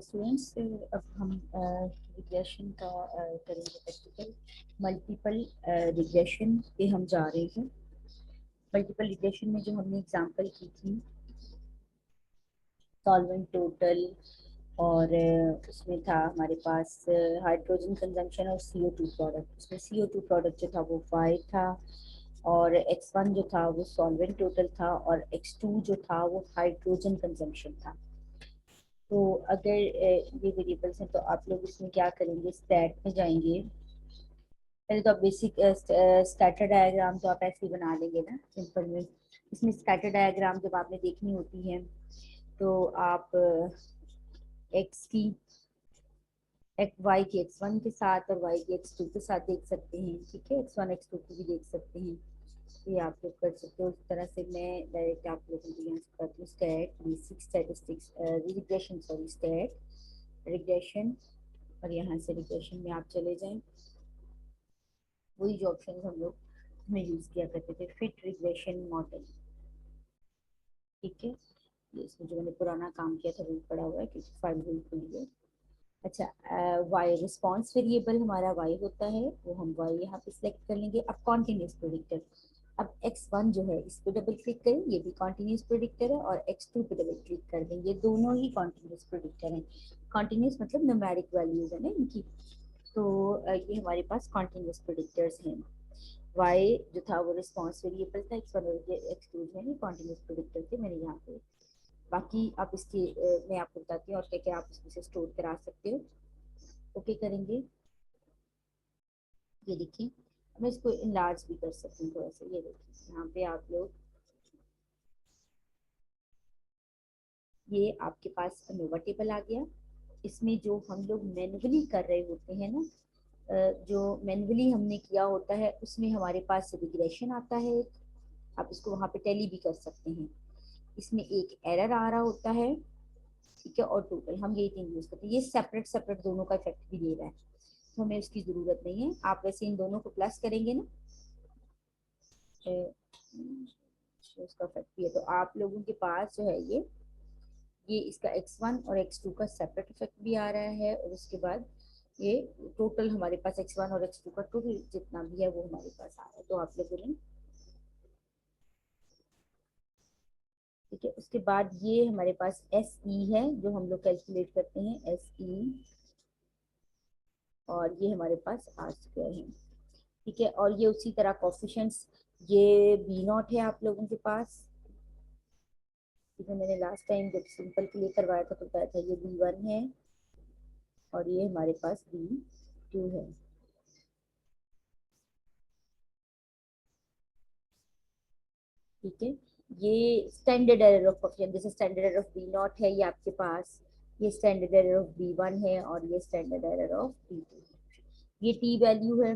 Students, अब हम regression का करेंगे प्रैक्टिकल। मल्टीपल रिग्रेशन पे हम जा रहे हैं। मल्टीपल रिग्रेशन में जो हमने एग्जांपल की थी सॉल्वेंट टोटल, और उसमें था हमारे पास हाइड्रोजन कंजम्पशन और CO2 प्रोडक्ट। उसमें CO2 प्रोडक्ट जो था वो Y था, और X1 जो था वो सॉल्वेंट टोटल था, और X2 जो था वो हाइड्रोजन कंजम्पशन था। तो अगर ये वेरिएबल्स हैं तो आप लोग इसमें क्या करेंगे, स्टैट में जाएंगे। पहले तो आप बेसिक स्कैटर डायग्राम तो आप ऐसे ही बना लेंगे ना सिंपल में। इसमें स्कैटर डायग्राम जब आपने देखनी होती है तो आप एक्स की वाई की X1 के साथ और वाई की X2 के साथ देख सकते हैं। ठीक है, X1 X2 को भी देख सकते हैं। तो ये आप लोग कर सकते हो। इस तरह से मैं डायरेक्ट आप लोगों को यहाँ से करती हूँ stat basic statistics regression, sorry stat regression, और यहाँ से रिग्रेशन में आप चले जाएं। वही जो ऑप्शन हम लोग में यूज किया करते थे, फिट रिग्रेशन मॉडल। ठीक है, ये इसमें जो मैंने पुराना काम किया था वही पड़ा हुआ है क्योंकि फाइल वही खुली है। अच्छा, वाई रिस्पॉन्स वेरिएबल हमारा वाई होता है, वो हम वाई यहाँ पे सिलेक्ट कर लेंगे। अब कॉन्टिन्यूस प्रेडिक्टर, अब X1 जो है इस पे डबल क्लिक करें, ये भी कॉन्टिन्यूस प्रेडिक्टर है, और X2 पे डबल क्लिक कर दें, ये दोनों ही कॉन्टिन्यूस प्रेडिक्टर हैं। कॉन्टिन्यूस मतलब न्यूमेरिक वैल्यूज है ना इनकी। तो ये हमारे पास कॉन्टिन्यूस प्रेडिक्टर्स हैं। वाई जो था वो रिस्पॉन्स वेरिएबल था, X1 और X2 जो है कॉन्टिन्यूस प्रेडिक्टर थे मैंने यहाँ पे। बाकी आप इसके मैं आपको बताती हूँ और क्या क्या आप इसमें से स्टोर करा सकते हो। ओके करेंगे, ये देखिए। मैं इसको इनलार्ज भी कर सकती हूँ थोड़ा सा। ये देखिए यहाँ पे आप लोग, ये आपके पास अनोवा टेबल आ गया। इसमें जो हम लोग मैनुअली कर रहे होते हैं ना, जो मैनुअली हमने किया होता है उसमें हमारे पास रिग्रेशन आता है। आप इसको वहां पे टैली भी कर सकते हैं। इसमें एक एरर आ रहा होता है, ठीक है, और टोटल, हम यही तीन यूज करते हैं। ये सेपरेट सेपरेट दोनों का इफेक्ट भी दे रहा है, तो हमें उसकी जरूरत नहीं है। आप वैसे इन दोनों को प्लस करेंगे ना तो उसका इफेक्ट भी है। तो आप लोगों के पास जो है ये इसका X1 और X2 का सेपरेट इफेक्ट भी आ रहा है, और उसके बाद ये टोटल हमारे पास X1 और X2 का टोटल जितना भी है वो हमारे पास आ रहा है। तो आप लोगों ने, ठीक है, उसके बाद ये हमारे पास SE है जो हम लोग कैलकुलेट करते हैं, SE, और ये हमारे पास आर स्क्वायर है। ठीक है, और ये उसी तरह कोफिशिएंट्स, ये B0 है आप लोगों के पास। इसमें मैंने लास्ट टाइम जब सिंपल के लिए करवाया था तो बताया था ये B1 है, और ये हमारे पास B2 है। ठीक है, ये स्टैंडर्ड एरर ऑफ कोफिशिएंट, जैसे स्टैंडर्ड एरर ऑफ B0 है ये आपके पास, ये स्टैंडर्ड एरर ऑफ B1 है, और ये स्टैंडर्ड एरर ऑफ B2। ये टी वैल्यू है।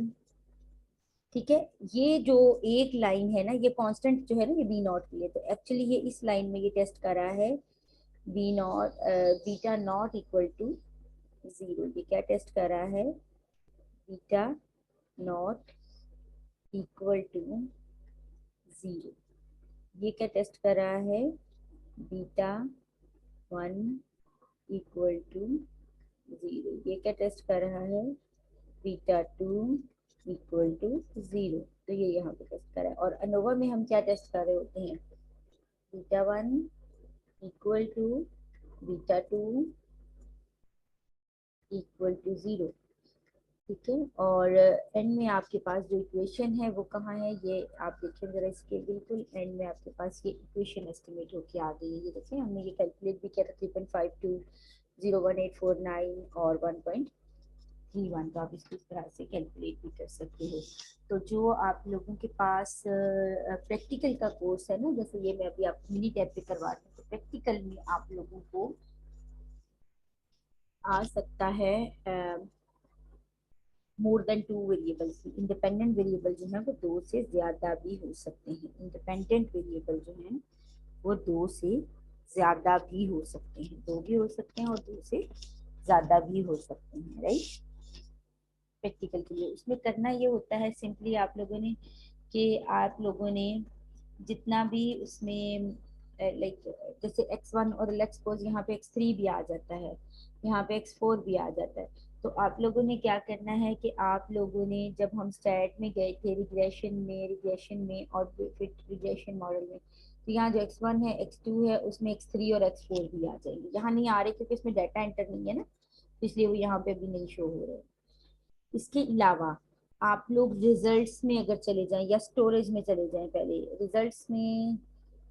ठीक है, ये जो एक लाइन है ना, ये कांस्टेंट जो है ना, ये B0 के लिए, तो एक्चुअली ये इस लाइन में ये टेस्ट कर रहा है B0, beta not equal to 0। ये क्या टेस्ट कर रहा है, बीटा नॉट इक्वल टू 0। ये क्या टेस्ट कर रहा है, बीटा 1 इक्वल टू 0। ये क्या टेस्ट कर रहा है, बीटा 2 इक्वल टू 0। तो ये यहाँ पे टेस्ट कर रहा है। और अनोवा में हम क्या टेस्ट कर रहे होते हैं, beta 1 equal to beta 2 equal to 0। ठीक है, और एंड में आपके पास जो इक्वेशन है वो कहाँ है, ये आप देखिए जरा, इसके बिल्कुल एंड में आपके पास ये इक्वेशन एस्टिमेट होके आ गई है। ये देखिए हमने ये कैलकुलेट भी किया था, 3.52, 01849 और 1.31। तो आप इसको इस तरह से कैलकुलेट भी कर सकते हो। तो जो आप लोगों के पास प्रैक्टिकल का कोर्स है ना, जैसे ये मैं अभी आपको मिनी टैब पे करवा रही हूँ, तो प्रैक्टिकल में आप लोगों को आ सकता है more than 2 variables. Independent variable जो है वो दो से ज्यादा भी हो सकते हैं। इंडिपेंडेंट वेरिएबल जो है वो दो से ज्यादा भी हो सकते हैं, दो भी हो सकते हैं और दो से ज्यादा भी हो सकते हैं, राइट। प्रैक्टिकल के लिए उसमें करना ये होता है सिंपली आप लोगों ने कि आप लोगों ने जितना भी उसमें लाइक जैसे x1 और लेट्स सपोज यहाँ पे x3 भी आ जाता है, यहाँ पे x4 भी आ जाता है, तो आप लोगों ने क्या करना है कि आप लोगों ने जब हम स्टैट में गए थे रिग्रेशन में और फिर रिग्रेशन मॉडल में, तो यहाँ जो x1 है x2 है उसमें x3 और x4 भी आ जाएंगे। यहाँ नहीं आ रहे क्योंकि इसमें डाटा एंटर नहीं है ना, इसलिए वो यहाँ पे भी नहीं शो हो रहे। इसके अलावा आप लोग रिजल्ट्स में अगर चले जाएं या स्टोरेज में चले जाएं, पहले रिजल्ट्स में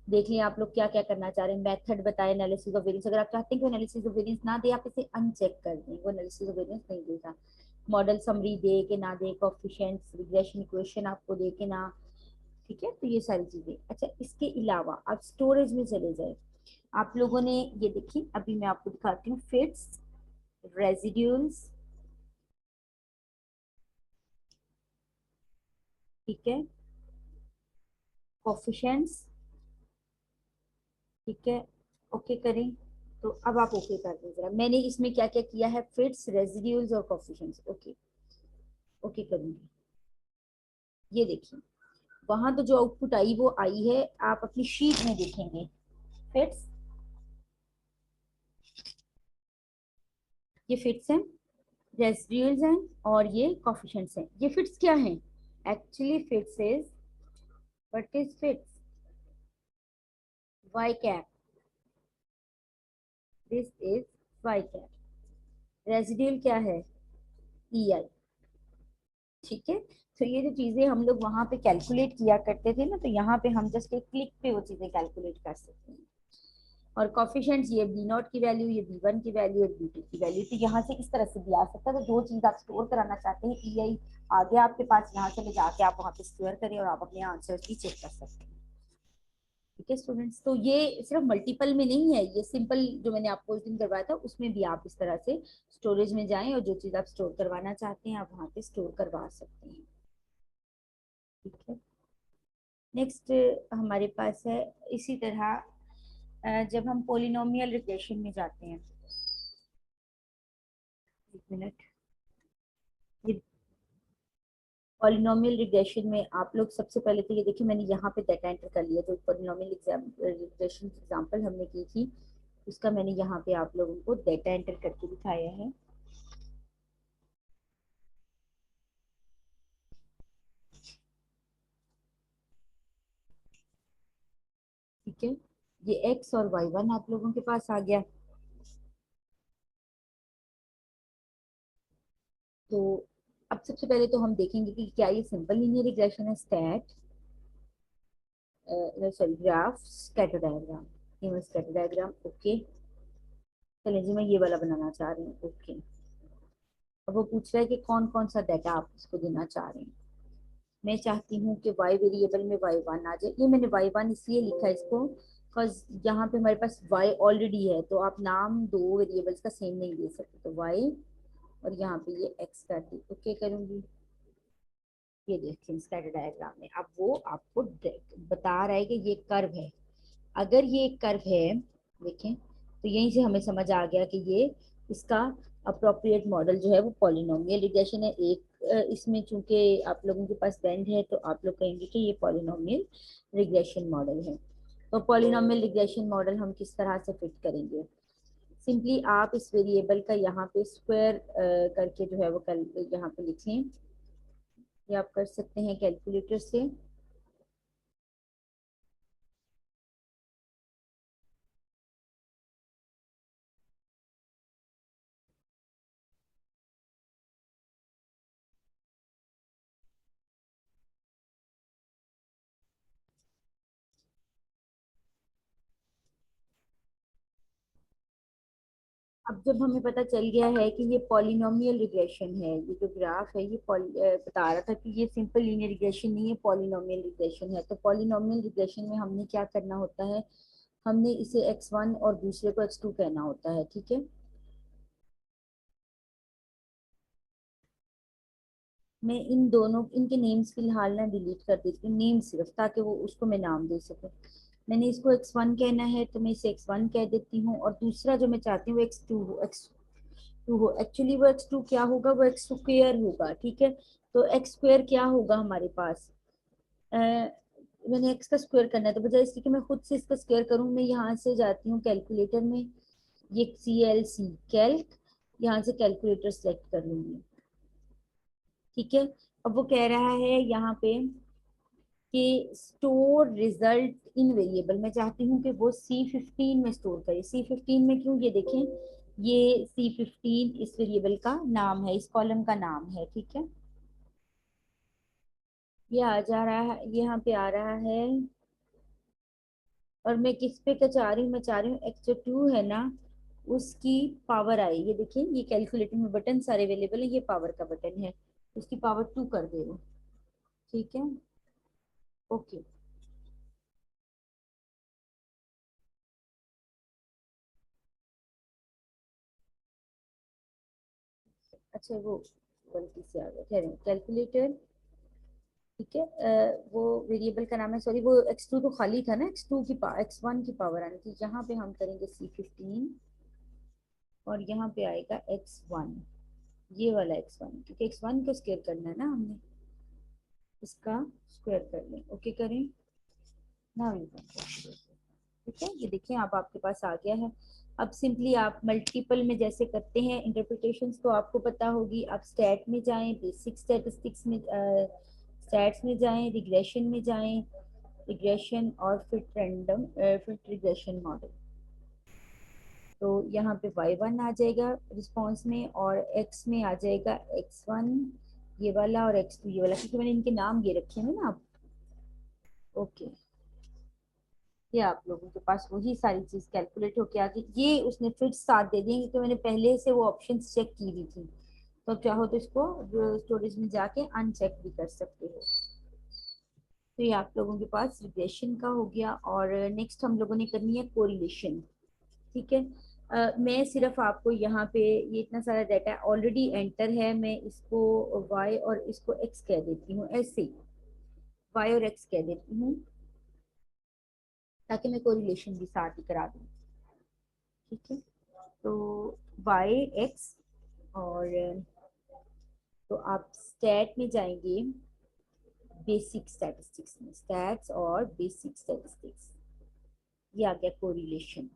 देख लें आप लोग क्या क्या करना चाह रहे हैं। मेथड बताए एनालिसिस ऑफ वेरिएंस, अगर आप चाहते हैं कि एनालिसिस ऑफ वेरिएंस ना दे आप इसे अनचेक कर दें, वो एनालिसिस ऑफ वेरिएंस नहीं देगा। मॉडल समरी दे के ना दे, कोएफिशिएंट्स रिग्रेशन इक्वेशन आपको दे के ना, ठीक है। तो ये सारी चीजें। अच्छा, इसके अलावा आप स्टोरेज में चले जाए। आप लोगों ने ये देखिए अभी मैं आपको दिखाती हूँ, फिट्स, रेजिड्यूल्स, ठीक है, कोफिशिएंट्स, ठीक है, ओके करें। तो अब आप ओके कर दें जरा, मैंने इसमें क्या क्या किया है, फिट्स, रेजिड्यूल्स और कोफिशिएंट्स, ओके ओके करूंगी। ये देखिए वहां तो जो आउटपुट आई वो आई है, आप अपनी शीट में देखेंगे फिट्स, ये फिट्स हैं, रेजिड्यूल्स हैं और ये कोफिशिएंट्स हैं। ये फिट्स क्या हैं? Actually fits is, what is fits, Y cap, this is Y cap. Residual क्या है? ई आई, ठीक है। तो ये जो चीजें हम लोग वहां पे कैलकुलेट किया करते थे ना, तो यहाँ पे हम जस्ट एक क्लिक पे वो चीजें कैलकुलेट कर सकते हैं। और कॉफिशेंट्स, ये बी नॉट की वैल्यू, ये बी वन की वैल्यू और बी टू की वैल्यू, तो यहाँ से इस तरह से भी आ सकता है। तो जो चीज आप स्टोर कराना चाहते हैं ई आई आगे आपके पास, यहाँ से ले जाके आप वहाँ पे स्टोर करें और आप अपने आंसर भी चेक कर सकते हैं, ठीक है स्टूडेंट्स। तो ये सिर्फ मल्टीपल में नहीं है, ये सिंपल जो मैंने आपको उस दिन करवाया था उसमें भी आप इस तरह से स्टोरेज में जाएं और जो चीज आप स्टोर करवाना चाहते हैं आप वहाँ पे स्टोर करवा सकते हैं, ठीक है। नेक्स्ट हमारे पास है इसी तरह जब हम पोलिनोमियल रिग्रेशन में जाते हैं, एक मिनट, ये पॉलिनोमियल रिग्रेशन में आप लोग सबसे पहले तो ये देखिए मैंने यहाँ पे डाटा एंटर कर लिया, जो पॉलिनोमियल रिग्रेशन एग्जांपल हमने की थी उसका मैंने यहाँ पे आप लोगों को डाटा एंटर करके दिखाया है, ठीक है। ये एक्स और वाई वन आप लोगों के पास आ गया। तो अब सबसे पहले तो हम देखेंगे कि क्या ये सिंपल लीनियर रिग्रेशन है, stat sorry graph scatter diagram, image scatter diagram, okay. चलिए जी मैं ये वाला बनाना चाह रही हूँ, ओके। अब वो पूछ रहा है कि कौन कौन सा डाटा आप उसको देना चाह रहे हैं। मैं चाहती हूँ कि वाई वेरिएबल में वाई वन आ जाए, ये मैंने वाई वन इसलिए लिखा है इसको बिकॉज यहाँ पे हमारे पास वाई ऑलरेडी है, तो आप नाम दो वेरिएबल्स का सेम नहीं दे सकते, तो वाई और यहाँ पे ये एक्स कर दी, ओके करूंगी। ये देखें स्कैटर डायग्राम में अब वो आपको बता रहा है कि ये कर्व है। अगर ये एक कर्व है, देखें, तो यहीं से हमें समझ आ गया कि ये इसका अप्रोप्रिएट मॉडल जो है वो पॉलिनोमियल रिग्रेशन है। एक इसमें चूंकि आप लोगों के पास बेंड है तो आप लोग कहेंगे कि ये पॉलिनोमियल रिग्रेशन मॉडल है। तो पॉलिनोमियल रिग्रेशन मॉडल हम किस तरह से फिट करेंगे? सिंपली आप इस वेरिएबल का यहाँ पे स्क्वायर करके जो है वो कल यहाँ पे लिख लें, ये आप कर सकते हैं कैलकुलेटर से। अब जब हमें पता चल गया है कि ये पॉलिनोमियल रिग्रेशन है, ये जो ग्राफ है ये बता रहा था कि ये सिंपल लीनियर रिग्रेशन नहीं है, पॉलिनोमियल रिग्रेशन है। तो पॉलिनोमियल रिग्रेशन में हमने क्या करना होता है, हमने इसे x1 और दूसरे को x2 कहना होता है, ठीक है। मैं इन दोनों इनके नेम्स फिलहाल ना डिलीट कर देती हूँ, नेम सिर्फ, ताकि वो उसको मैं नाम दे सकूँ। मैंने इसको x1 कहना है तो मैं इसे x1 कह देती हूँ, और दूसरा जो मैं चाहती हूँ x2, टू हो, एक्चुअली वो एक्स टू क्या होगा, वो एक्स स्क्वेयर होगा, ठीक है। तो एक्स स्क्वेयर क्या होगा हमारे पास, अ, मैंने एक्स का स्क्वायर करना है, तो बजाय इसके कि मैं खुद से इसका स्क्वायर करूं, मैं यहाँ से जाती हूँ कैलकुलेटर में, ये CLC कैल्क, यहाँ से कैलकुलेटर सेलेक्ट कर लूंगी, ठीक है। अब वो कह रहा है यहाँ पे कि स्टोर रिजल्ट इन वेरिएबल, मैं चाहती हूँ कि वो C15 में स्टोर करे। C15 में क्यों, ये देखें, ये C15 इस वेरिएबल का नाम है, इस कॉलम का नाम है, ठीक है। ये आ जा रहा है, यहाँ पे आ रहा है, और मैं किस पे का चाह रही हूँ, मैं चाह रही हूँ एक्स जो टू है ना, उसकी पावर आई, ये देखिए ये कैलकुलेटर में बटन सारे अवेलेबल है, ये पावर का बटन है, उसकी पावर 2 कर दे रहे, ठीक है। ओके, अच्छा वो गलती से आ गया, कह रहे हैं कैलकुलेटर, ठीक है। वो वेरिएबल का नाम है, सॉरी वो एक्स टू तो खाली था ना, एक्स टू की एक्स वन की पावर आनी थी, यहाँ पे हम करेंगे C15, और यहाँ पे आएगा X1, ये वाला X1, क्योंकि X1 को स्क्वायर करना है ना हमने, इसका स्क्वायर कर लें, ओके करें ना, ठीक है। ये देखिए अब आपके पास आ गया है। अब सिंपली आप मल्टीपल में जैसे करते हैं इंटरप्रिटेशंस, तो आपको पता होगी, आप स्टैट में जाएं, बेसिक स्टैटिस्टिक्स में, स्टैट्स में जाएं, रिग्रेशन में जाएं, रिग्रेशन और फिर रैंडम, फिर रिग्रेशन मॉडल। तो यहाँ पे Y1 आ जाएगा रिस्पॉन्स में, और X में आ जाएगा X1 ये वाला, और X2 ये वाला, क्योंकि मैंने इनके नाम ये रखे हैं ना आप, ओके। ये आप लोगों के पास वही सारी चीज कैलकुलेट होके आ गई, ये उसने फिर साथ दे दिए, क्योंकि मैंने पहले से वो ऑप्शन चेक की हुई थी, तो अब चाहो तो इसको स्टोरेज में जाके अनचेक भी कर सकते हो। तो ये आप लोगों के पास रिग्रेशन का हो गया, और नेक्स्ट हम लोगों ने करनी है कोरिलेशन, ठीक है। मैं सिर्फ आपको यहाँ पे ये इतना सारा डाटा ऑलरेडी एंटर है, मैं इसको y और इसको x कह देती हूँ, ऐसे y और x कह देती हूँ, ताकि मैं कोरिलेशन भी साथ ही करा दूँ, ठीक है। तो y x, और तो आप स्टैट में जाएंगे, बेसिक स्टैटिस्टिक्स में, स्टैट्स और बेसिक स्टैटिस्टिक्स, ये आ गया कोरिलेशन।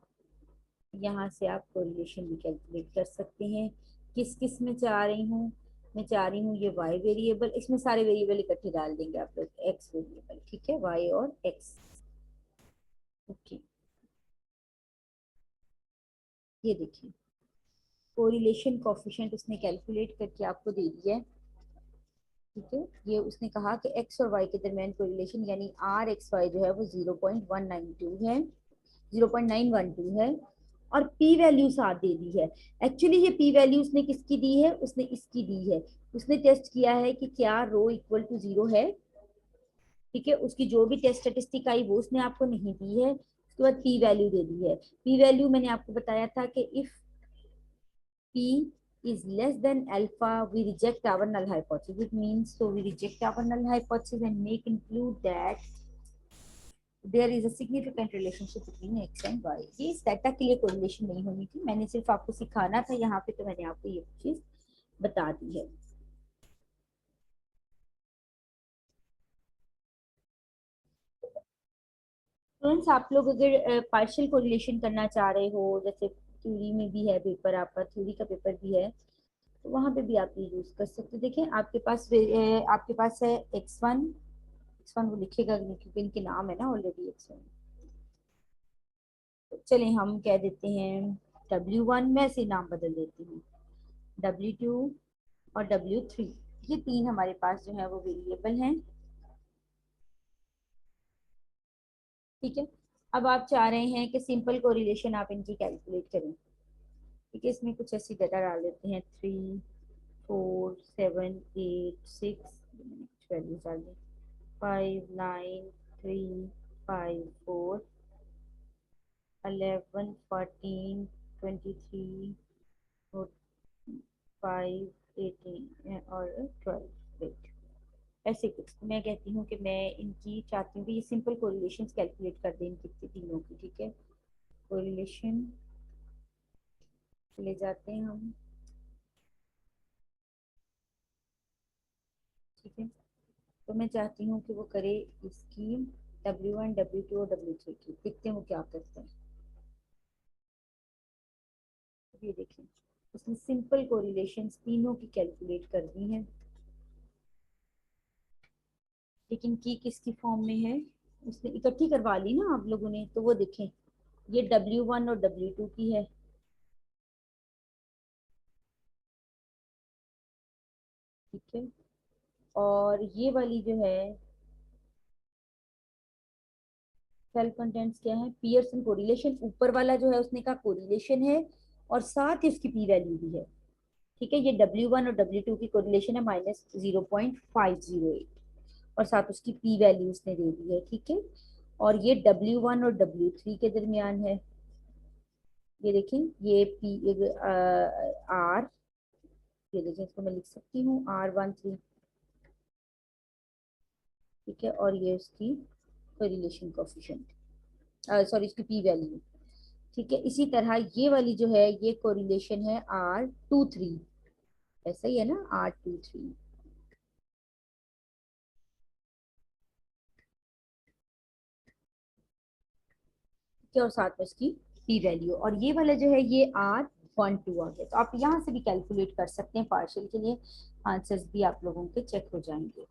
यहाँ से आप कोरिलेशन भी कैलकुलेट कर सकते हैं। किस किस में चाह रही हूँ, मैं चाह रही हूँ ये y वेरिएबल, इसमें सारे वेरिएबल इकट्ठे डाल देंगे आप लोग, x वेरिएबल, ठीक है, y और x, ओके। ये देखिए कोरिलेशन कोफिशिएंट उसने कैलकुलेट करके आपको दे दिया है, ठीक है। ये उसने कहा कि x और y के दरमियान कोरिलेशन यानी RXY जो है वो 0.192 है, 0.912 है, और पी वैल्यू साथ दे दी है। एक्चुअली ये पी वैल्यू उसने किसकी दी है, उसने इसकी दी है, उसने टेस्ट किया है कि क्या रो इक्वल टू जीरो है, ठीक है। उसकी जो भी टेस्ट स्टेटिस्टिक आई वो उसने आपको नहीं दी है, उसके बाद पी वैल्यू दे दी है। पी वैल्यू मैंने आपको बताया था कि if P is less than alpha, we reject our null hypothesis. It means so we reject our null hypothesis and may conclude that there is a significant relationship between x and y. ये data के लिए correlation नहीं होनी थी, मैंने सिर्फ आपको सिखाना था यहाँ पे, तो मैंने आपको ये चीज बता दी है। स्टूडेंट्स आप लोग अगर पार्शियल कोरिलेशन करना चाह रहे हो, जैसे थ्योरी में भी है पेपर आपका, थ्योरी का पेपर भी है, तो वहां पे भी आप ये यूज कर सकते हो। देखिए आपके पास है एक्स वन वो लिखेगा नहीं, क्योंकि इनके नाम है ना ऑलरेडी एक्स वन, तो चलिए हम कह देते हैं W1, मैं से नाम बदल देती हूँ, W2 और W3, ये तीन हमारे पास जो है वो वेरिएबल हैं, ठीक है। अब आप चाह रहे हैं कि सिंपल कोरिलेशन आप इनकी कैलकुलेट करें, ठीक है। इसमें कुछ ऐसी डाटा डाल देते हैं, 3 4 7 8 6, कुछ वैल्यूज डाल दें, 5 9 3 5 4 11 14 23 और 5 18 और 12, वेट, ऐसे कुछ। मैं कहती हूँ कि मैं इनकी चाहती हूँ कि ये सिंपल कोरिलेशंस कैलकुलेट कर दें इनकी तीनों की, ठीक है। कोरिलेशन ले जाते हैं हम, तो मैं चाहती हूँ कि वो करे इसकी W1 W2 और W3 की। देखते हैं वो क्या करते हैं। ये देखें, उसने सिंपल कोरिलेशन तीनों की कैलकुलेट कर दी है, लेकिन की किसकी फॉर्म में है, उसने इकट्ठी करवा ली ना आप लोगों ने। तो वो देखें, ये W1 और W2 की है, ठीक है। और ये वाली जो है सेल कंटेंट्स क्या है, पियर्सन कोरिलेशन, ऊपर वाला जो है उसने कहा कोरिलेशन है और साथ ही उसकी पी वैल्यू भी है, ठीक है। ये W1 और W2 की कोरिलेशन है -0.508 और साथ उसकी पी वैल्यू उसने दे दी है, ठीक है। और ये W1 और W3 के दरमियान है, ये देखें, ये पी आर, ये देखें, इसको मैं लिख सकती हूँ R13, ठीक है। और ये उसकी कोरिलेशन कोफिशिएंट, सॉरी इसकी पी वैल्यू, ठीक है। इसी तरह ये वाली जो है ये कोरिलेशन है R23, ऐसा ही है ना, R23, ठीक है। और साथ में इसकी पी वैल्यू, और ये वाला जो है ये R12 आ गया। तो आप यहाँ से भी कैलकुलेट कर सकते हैं, पार्शियल के लिए आंसर्स भी आप लोगों के चेक हो जाएंगे।